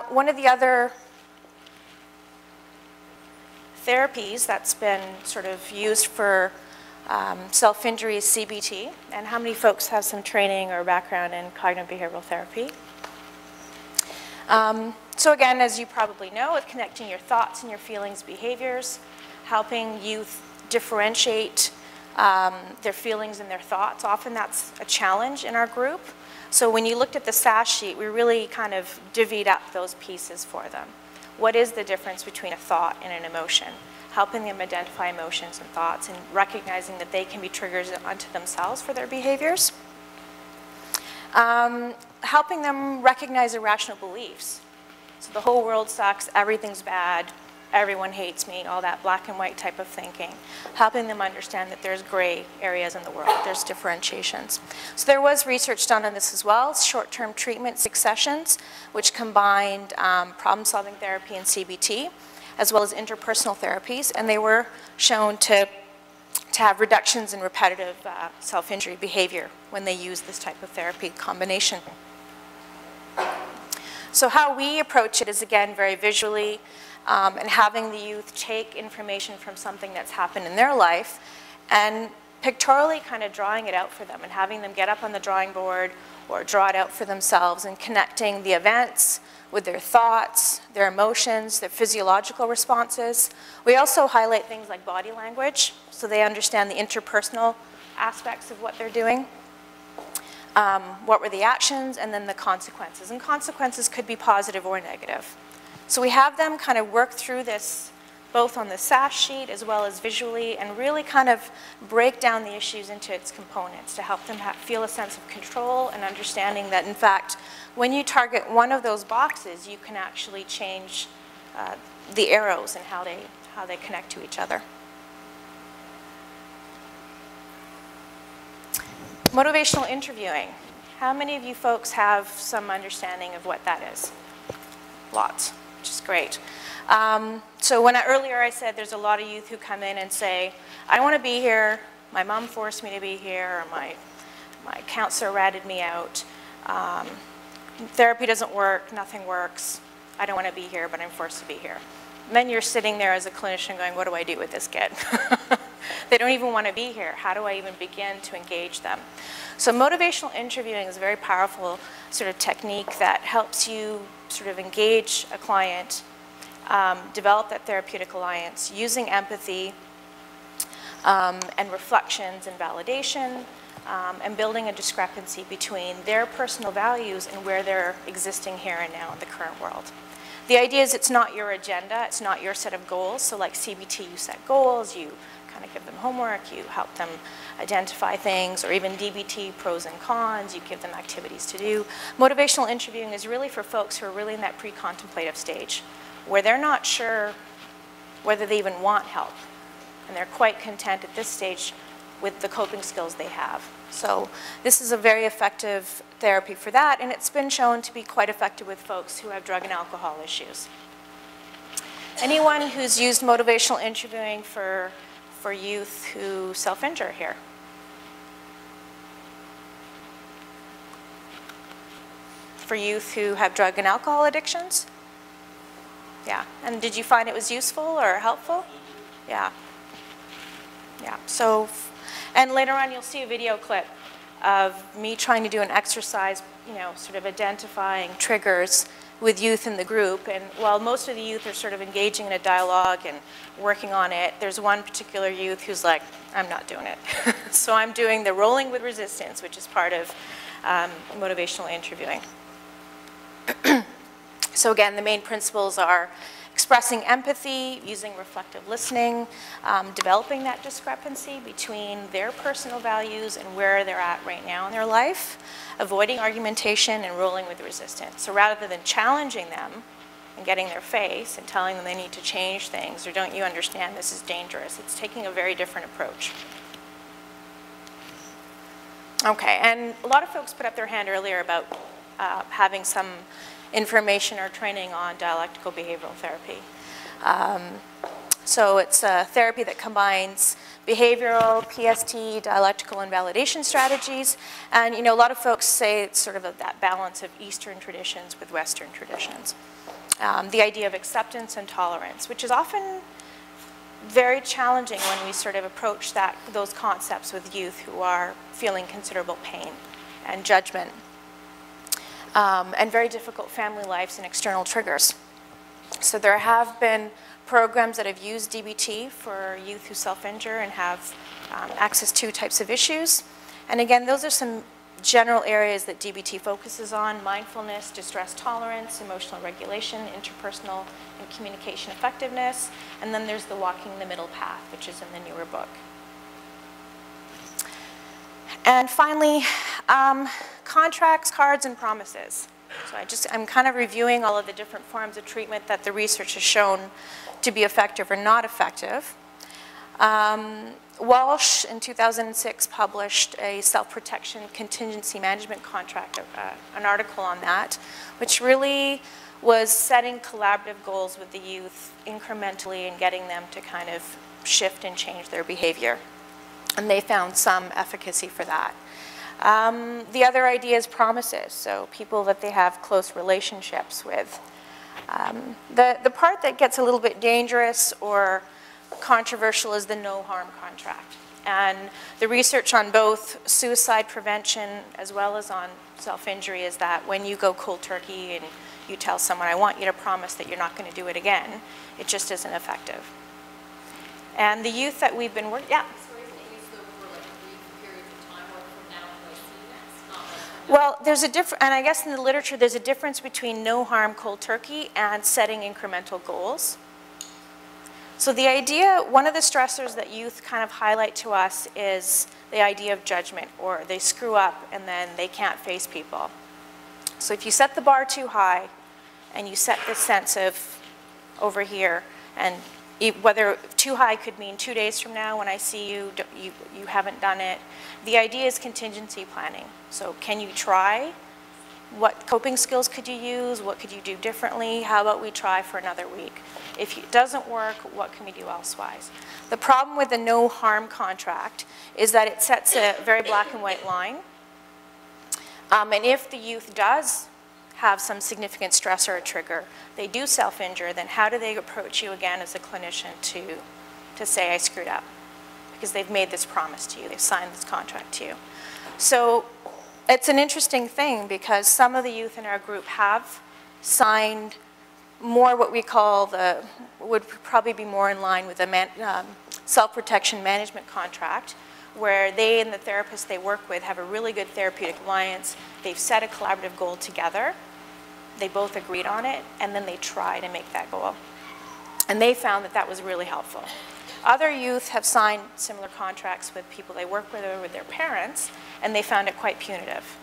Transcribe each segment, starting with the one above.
One of the other therapies that's been sort of used for self-injury is CBT. And how many folks have some training or background in cognitive behavioral therapy? So again, as you probably know, it's connecting your thoughts and your feelings, behaviors, helping youth differentiate their feelings and their thoughts. Often that's a challenge in our group. So when you looked at the SAS sheet, we really kind of divvied up those pieces for them. What is the difference between a thought and an emotion? Helping them identify emotions and thoughts and recognizing that they can be triggers unto themselves for their behaviors. Helping them recognize irrational beliefs. So the whole world sucks, everything's bad, everyone hates me, all that black and white type of thinking. Helping them understand that there's gray areas in the world, there's differentiations. So there was research done on this as well, short-term treatment, 6 sessions, which combined problem-solving therapy and CBT, as well as interpersonal therapies, and they were shown to have reductions in repetitive self-injury behavior when they use this type of therapy combination. So how we approach it is, again, very visually, and having the youth take information from something that's happened in their life and pictorially kind of drawing it out for them and having them get up on the drawing board or draw it out for themselves and connecting the events with their thoughts, their emotions, their physiological responses. We also highlight things like body language so they understand the interpersonal aspects of what they're doing. What were the actions, and then the consequences. And consequences could be positive or negative. So we have them kind of work through this both on the SAS sheet as well as visually and really kind of break down the issues into its components to help them feel a sense of control and understanding that, in fact, when you target one of those boxes, you can actually change the arrows and how they connect to each other. Motivational interviewing. How many of you folks have some understanding of what that is? Lots, which is great. So earlier I said there's a lot of youth who come in and say, I don't want to be here, my mom forced me to be here, or my counselor ratted me out, therapy doesn't work, nothing works, I don't want to be here, but I'm forced to be here. And then you're sitting there as a clinician going, what do I do with this kid? They don't even want to be here. How do I even begin to engage them? So motivational interviewing is a very powerful sort of technique that helps you sort of engage a client, develop that therapeutic alliance using empathy and reflections and validation and building a discrepancy between their personal values and where they're existing here and now in the current world. The idea is it's not your agenda, it's not your set of goals. So like CBT, you set goals, you kind of give them homework, you help them identify things, or even DBT, pros and cons, you give them activities to do. Motivational interviewing is really for folks who are really in that pre-contemplative stage, where they're not sure whether they even want help, and they're quite content at this stage with the coping skills they have. So this is a very effective therapy for that, and it's been shown to be quite effective with folks who have drug and alcohol issues. Anyone who's used motivational interviewing for youth who self-injure here? For youth who have drug and alcohol addictions? Yeah, and did you find it was useful or helpful? Yeah. Yeah, so, and later on you'll see a video clip of me trying to do an exercise, sort of identifying triggers with youth in the group. And while most of the youth are sort of engaging in a dialogue and working on it, there's one particular youth who's like, I'm not doing it. So I'm doing the rolling with resistance, which is part of motivational interviewing. So again, the main principles are expressing empathy, using reflective listening, developing that discrepancy between their personal values and where they're at right now in their life, avoiding argumentation and rolling with resistance. So rather than challenging them and getting their face and telling them they need to change things or don't you understand this is dangerous, it's taking a very different approach. Okay, and a lot of folks put up their hand earlier about having some information or training on dialectical behavioral therapy. So it's a therapy that combines behavioral, PST, dialectical, and validation strategies. And a lot of folks say it's sort of that balance of Eastern traditions with Western traditions. The idea of acceptance and tolerance, which is often very challenging when we sort of approach those concepts with youth who are feeling considerable pain and judgment, and very difficult family lives and external triggers. So there have been programs that have used DBT for youth who self-injure and have access to types of issues. And again, those are some general areas that DBT focuses on: mindfulness, distress tolerance, emotional regulation, interpersonal and communication effectiveness. And then there's the walking the middle path, which is in the newer book. And finally, contracts, cards, and promises. So I'm kind of reviewing all of the different forms of treatment that the research has shown to be effective or not effective. Walsh in 2006 published a self-protection contingency management contract, an article on that, which really was setting collaborative goals with the youth incrementally and getting them to kind of shift and change their behavior. And they found some efficacy for that. The other idea is promises, so people that they have close relationships with. The part that gets a little bit dangerous or controversial is the no harm contract. And the research on both suicide prevention as well as on self-injury is that when you go cold turkey and you tell someone, I want you to promise that you're not going to do it again, it just isn't effective. And the youth that we've been working, yeah? Well, there's a difference, and I guess in the literature there's a difference between no harm cold turkey and setting incremental goals. So the idea, one of the stressors that youth kind of highlight to us is the idea of judgment, or they screw up and then they can't face people. So if you set the bar too high and you set this sense of over here, and whether too high could mean 2 days from now when I see you, you haven't done it. The idea is contingency planning. So can you try? What coping skills could you use? What could you do differently? How about we try for another week? If it doesn't work, what can we do elsewise? The problem with the no harm contract is that it sets a very black and white line. And if the youth does have some significant stress or a trigger, they do self-injure, then how do they approach you again as a clinician to say, I screwed up? Because they've made this promise to you, they've signed this contract to you. So it's an interesting thing because some of the youth in our group have signed more what we call would probably be more in line with a self-protection management contract, where they and the therapist they work with have a really good therapeutic alliance. They've set a collaborative goal together. They both agreed on it, and then they try to make that goal. And they found that that was really helpful. Other youth have signed similar contracts with people they work with or with their parents, and they found it quite punitive.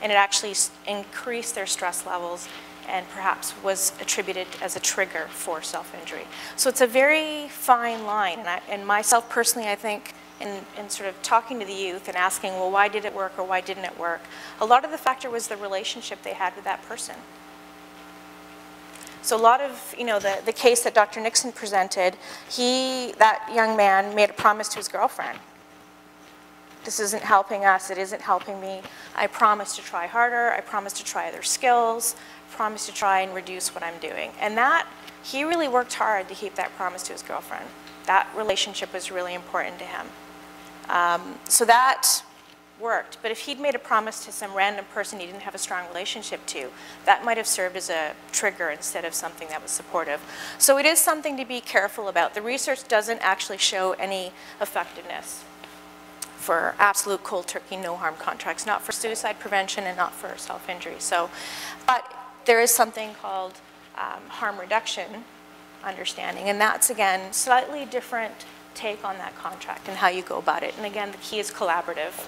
And it actually increased their stress levels and perhaps was attributed as a trigger for self-injury. So it's a very fine line. And myself personally, I think, in sort of talking to the youth and asking, well, why did it work or why didn't it work? A lot of the factor was the relationship they had with that person. So a lot of, the case that Dr. Nixon presented, that young man made a promise to his girlfriend. This isn't helping us, it isn't helping me. I promise to try harder, I promise to try other skills, promise to try and reduce what I'm doing. And he really worked hard to keep that promise to his girlfriend. That relationship was really important to him. So that worked. But if he'd made a promise to some random person he didn't have a strong relationship to, that might have served as a trigger instead of something that was supportive. So it is something to be careful about. The research doesn't actually show any effectiveness for absolute cold turkey no harm contracts, not for suicide prevention and not for self-injury. So, but there is something called harm reduction understanding, and that's again slightly different take on that contract and how you go about it. And again, the key is collaborative.